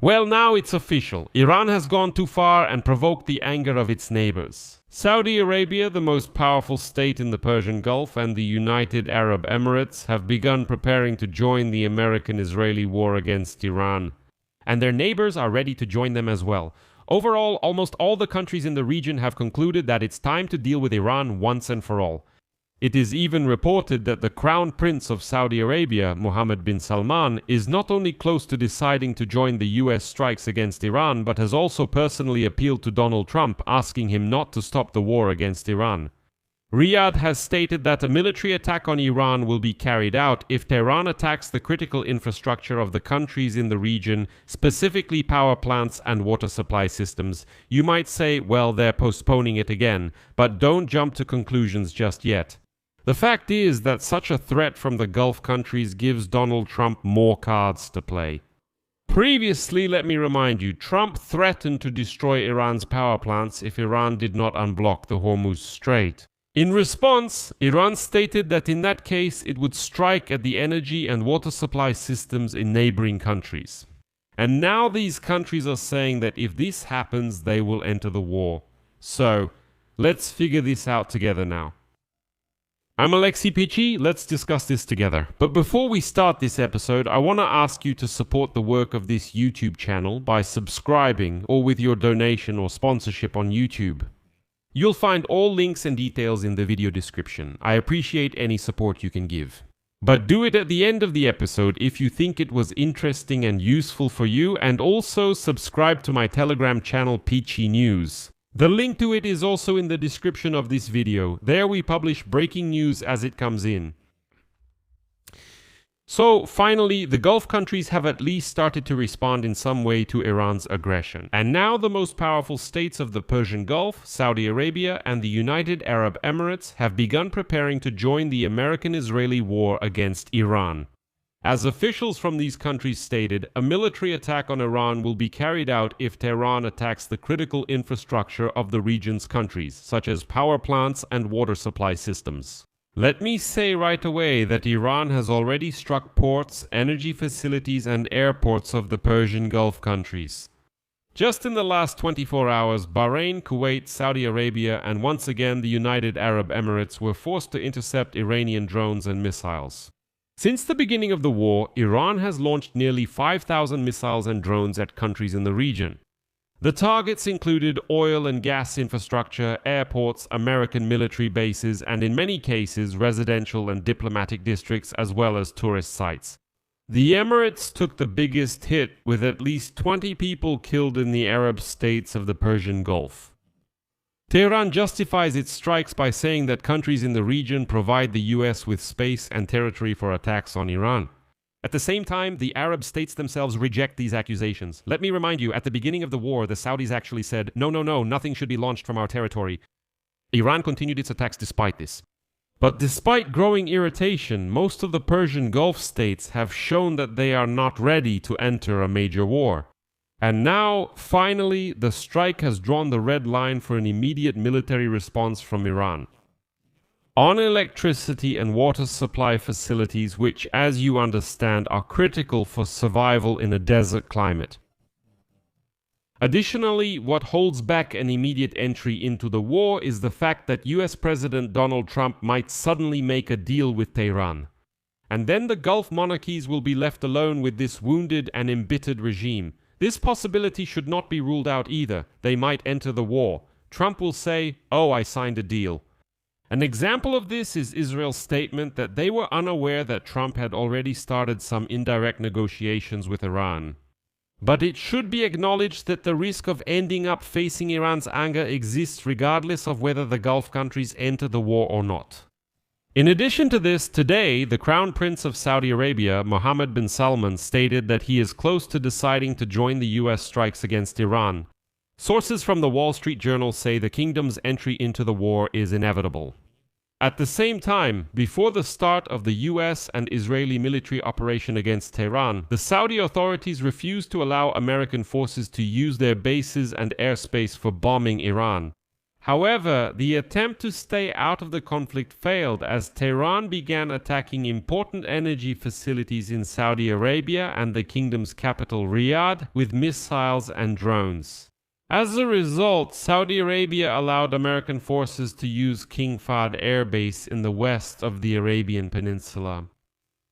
Well, now it's official. Iran has gone too far and provoked the anger of its neighbors. Saudi Arabia, the most powerful state in the Persian Gulf, and the United Arab Emirates have begun preparing to join the American-Israeli war against Iran. And their neighbors are ready to join them as well. Overall, almost all the countries in the region have concluded that it's time to deal with Iran once and for all. It is even reported that the Crown Prince of Saudi Arabia, Mohammed bin Salman, is not only close to deciding to join the US strikes against Iran, but has also personally appealed to Donald Trump, asking him not to stop the war against Iran. Riyadh has stated that a military attack on Iran will be carried out if Tehran attacks the critical infrastructure of the countries in the region, specifically power plants and water supply systems. You might say, well, they're postponing it again, but don't jump to conclusions just yet. The fact is that such a threat from the Gulf countries gives Donald Trump more cards to play. Previously, let me remind you, Trump threatened to destroy Iran's power plants if Iran did not unblock the Hormuz Strait. In response, Iran stated that in that case it would strike at the energy and water supply systems in neighboring countries. And now these countries are saying that if this happens, they will enter the war. So, let's figure this out together now. I'm Pechiy, let's discuss this together. But before we start this episode, I want to ask you to support the work of this YouTube channel by subscribing or with your donation or sponsorship on YouTube. You'll find all links and details in the video description. I appreciate any support you can give. But do it at the end of the episode if you think it was interesting and useful for you, and also subscribe to my Telegram channel Pechiy News. The link to it is also in the description of this video. There we publish breaking news as it comes in. So, finally, the Gulf countries have at least started to respond in some way to Iran's aggression. And now the most powerful states of the Persian Gulf, Saudi Arabia, and the United Arab Emirates have begun preparing to join the American-Israeli war against Iran. As officials from these countries stated, a military attack on Iran will be carried out if Tehran attacks the critical infrastructure of the region's countries, such as power plants and water supply systems. Let me say right away that Iran has already struck ports, energy facilities, and airports of the Persian Gulf countries. Just in the last 24 hours, Bahrain, Kuwait, Saudi Arabia, and once again the United Arab Emirates were forced to intercept Iranian drones and missiles. Since the beginning of the war, Iran has launched nearly 5,000 missiles and drones at countries in the region. The targets included oil and gas infrastructure, airports, American military bases, and in many cases residential and diplomatic districts as well as tourist sites. The Emirates took the biggest hit, with at least 20 people killed in the Arab states of the Persian Gulf. Tehran justifies its strikes by saying that countries in the region provide the US with space and territory for attacks on Iran. At the same time, the Arab states themselves reject these accusations. Let me remind you, at the beginning of the war, the Saudis actually said, no, nothing should be launched from our territory. Iran continued its attacks despite this. But despite growing irritation, most of the Persian Gulf states have shown that they are not ready to enter a major war. And now, finally, the strike has drawn the red line for an immediate military response from Iran on electricity and water supply facilities, which, as you understand, are critical for survival in a desert climate. Additionally, what holds back an immediate entry into the war is the fact that US President Donald Trump might suddenly make a deal with Tehran. And then the Gulf monarchies will be left alone with this wounded and embittered regime. This possibility should not be ruled out either. They might enter the war. Trump will say, "Oh, I signed a deal." An example of this is Israel's statement that they were unaware that Trump had already started some indirect negotiations with Iran. But it should be acknowledged that the risk of ending up facing Iran's anger exists regardless of whether the Gulf countries enter the war or not. In addition to this, today, the Crown Prince of Saudi Arabia, Mohammed bin Salman, stated that he is close to deciding to join the US strikes against Iran. Sources from the Wall Street Journal say the kingdom's entry into the war is inevitable. At the same time, before the start of the US and Israeli military operation against Tehran, the Saudi authorities refused to allow American forces to use their bases and airspace for bombing Iran. However, the attempt to stay out of the conflict failed as Tehran began attacking important energy facilities in Saudi Arabia and the kingdom's capital Riyadh with missiles and drones. As a result, Saudi Arabia allowed American forces to use King Fahd Air Base in the west of the Arabian Peninsula.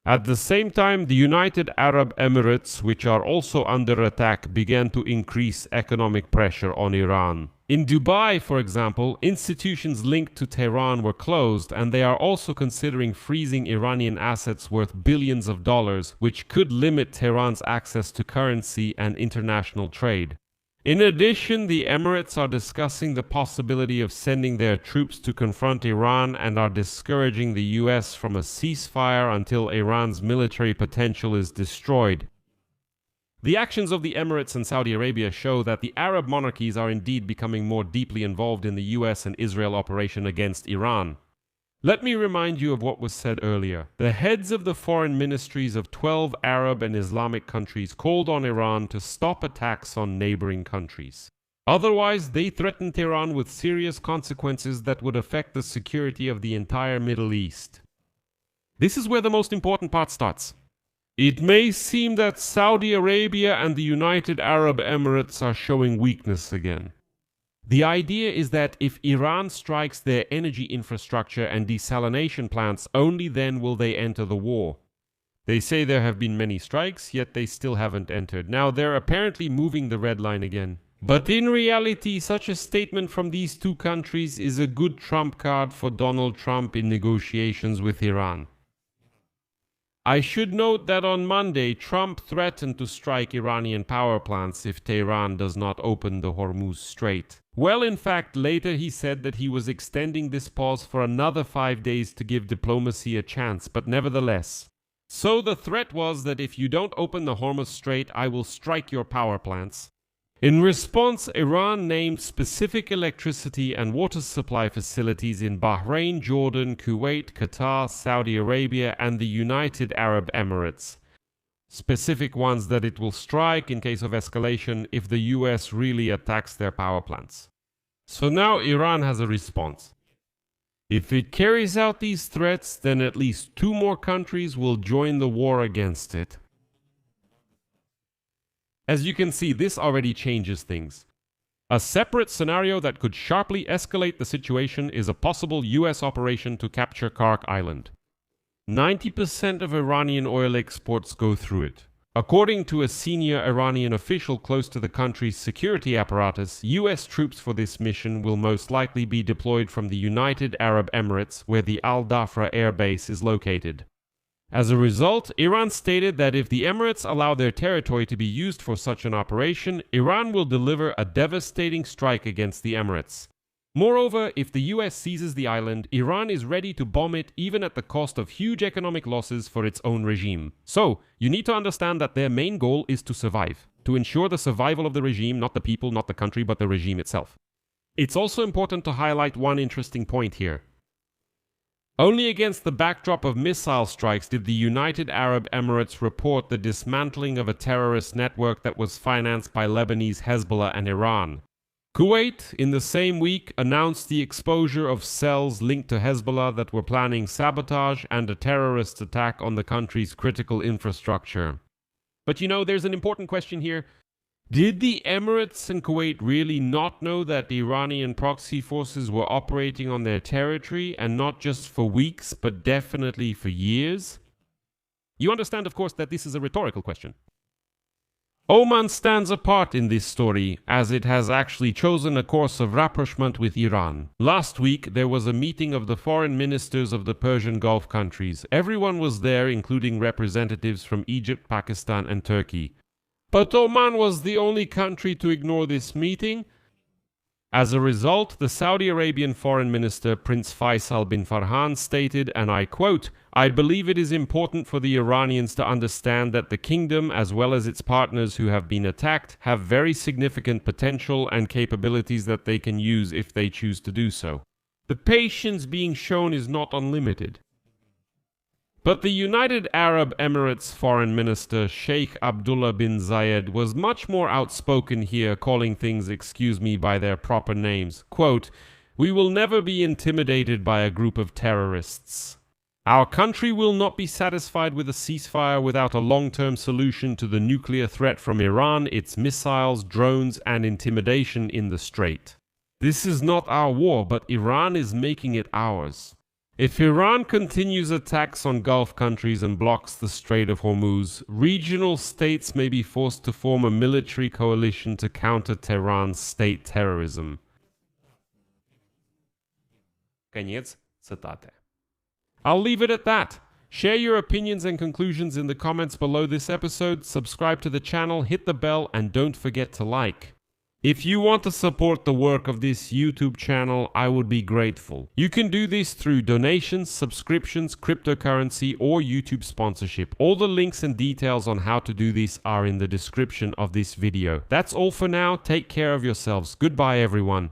At the same time, the United Arab Emirates, which are also under attack, began to increase economic pressure on Iran. In Dubai, for example, institutions linked to Tehran were closed, and they are also considering freezing Iranian assets worth billions of dollars, which could limit Tehran's access to currency and international trade. In addition, the Emirates are discussing the possibility of sending their troops to confront Iran and are discouraging the US from a ceasefire until Iran's military potential is destroyed. The actions of the Emirates and Saudi Arabia show that the Arab monarchies are indeed becoming more deeply involved in the US and Israel operation against Iran. Let me remind you of what was said earlier. The heads of the foreign ministries of 12 Arab and Islamic countries called on Iran to stop attacks on neighboring countries. Otherwise, they threatened Tehran with serious consequences that would affect the security of the entire Middle East. This is where the most important part starts. It may seem that Saudi Arabia and the United Arab Emirates are showing weakness again. The idea is that if Iran strikes their energy infrastructure and desalination plants, only then will they enter the war. They say there have been many strikes, yet they still haven't entered. Now they're apparently moving the red line again. But in reality, such a statement from these two countries is a good trump card for Donald Trump in negotiations with Iran. I should note that on Monday, Trump threatened to strike Iranian power plants if Tehran does not open the Hormuz Strait. Well, in fact, later he said that he was extending this pause for another 5 days to give diplomacy a chance, but nevertheless. So the threat was that if you don't open the Hormuz Strait, I will strike your power plants. In response, Iran named specific electricity and water supply facilities in Bahrain, Jordan, Kuwait, Qatar, Saudi Arabia, and the United Arab Emirates. Specific ones that it will strike in case of escalation if the US really attacks their power plants. So now Iran has a response. If it carries out these threats, then at least 2 more countries will join the war against it. As you can see, this already changes things. A separate scenario that could sharply escalate the situation is a possible US operation to capture Kark Island. 90% of Iranian oil exports go through it. According to a senior Iranian official close to the country's security apparatus, US troops for this mission will most likely be deployed from the United Arab Emirates, where the Al Dhafra air base is located. As a result, Iran stated that if the Emirates allow their territory to be used for such an operation, Iran will deliver a devastating strike against the Emirates. Moreover, if the US seizes the island, Iran is ready to bomb it even at the cost of huge economic losses for its own regime. So, you need to understand that their main goal is to survive, to ensure the survival of the regime, not the people, not the country, but the regime itself. It's also important to highlight one interesting point here. Only against the backdrop of missile strikes did the United Arab Emirates report the dismantling of a terrorist network that was financed by Lebanese Hezbollah and Iran. Kuwait, in the same week, announced the exposure of cells linked to Hezbollah that were planning sabotage and a terrorist attack on the country's critical infrastructure. But there's an important question here. Did the Emirates and Kuwait really not know that the Iranian proxy forces were operating on their territory, and not just for weeks, but definitely for years? You understand, of course, that this is a rhetorical question. Oman stands apart in this story, as it has actually chosen a course of rapprochement with Iran. Last week, there was a meeting of the foreign ministers of the Persian Gulf countries. Everyone was there, including representatives from Egypt, Pakistan, and Turkey. But Oman was the only country to ignore this meeting. As a result, the Saudi Arabian Foreign Minister Prince Faisal bin Farhan stated, and I quote, "I believe it is important for the Iranians to understand that the kingdom, as well as its partners who have been attacked, have very significant potential and capabilities that they can use if they choose to do so. The patience being shown is not unlimited." But the United Arab Emirates Foreign Minister Sheikh Abdullah bin Zayed was much more outspoken here, calling things, by their proper names. Quote, We will never be intimidated by a group of terrorists. Our country will not be satisfied with a ceasefire without a long-term solution to the nuclear threat from Iran, its missiles, drones, and intimidation in the Strait. This is not our war, but Iran is making it ours. If Iran continues attacks on Gulf countries and blocks the Strait of Hormuz, regional states may be forced to form a military coalition to counter Tehran's state terrorism. Конец цитаты. I'll leave it at that. Share your opinions and conclusions in the comments below this episode, subscribe to the channel, hit the bell, and don't forget to like. If you want to support the work of this YouTube channel, I would be grateful. You can do this through donations, subscriptions, cryptocurrency, or YouTube sponsorship. All the links and details on how to do this are in the description of this video. That's all for now. Take care of yourselves. Goodbye, everyone.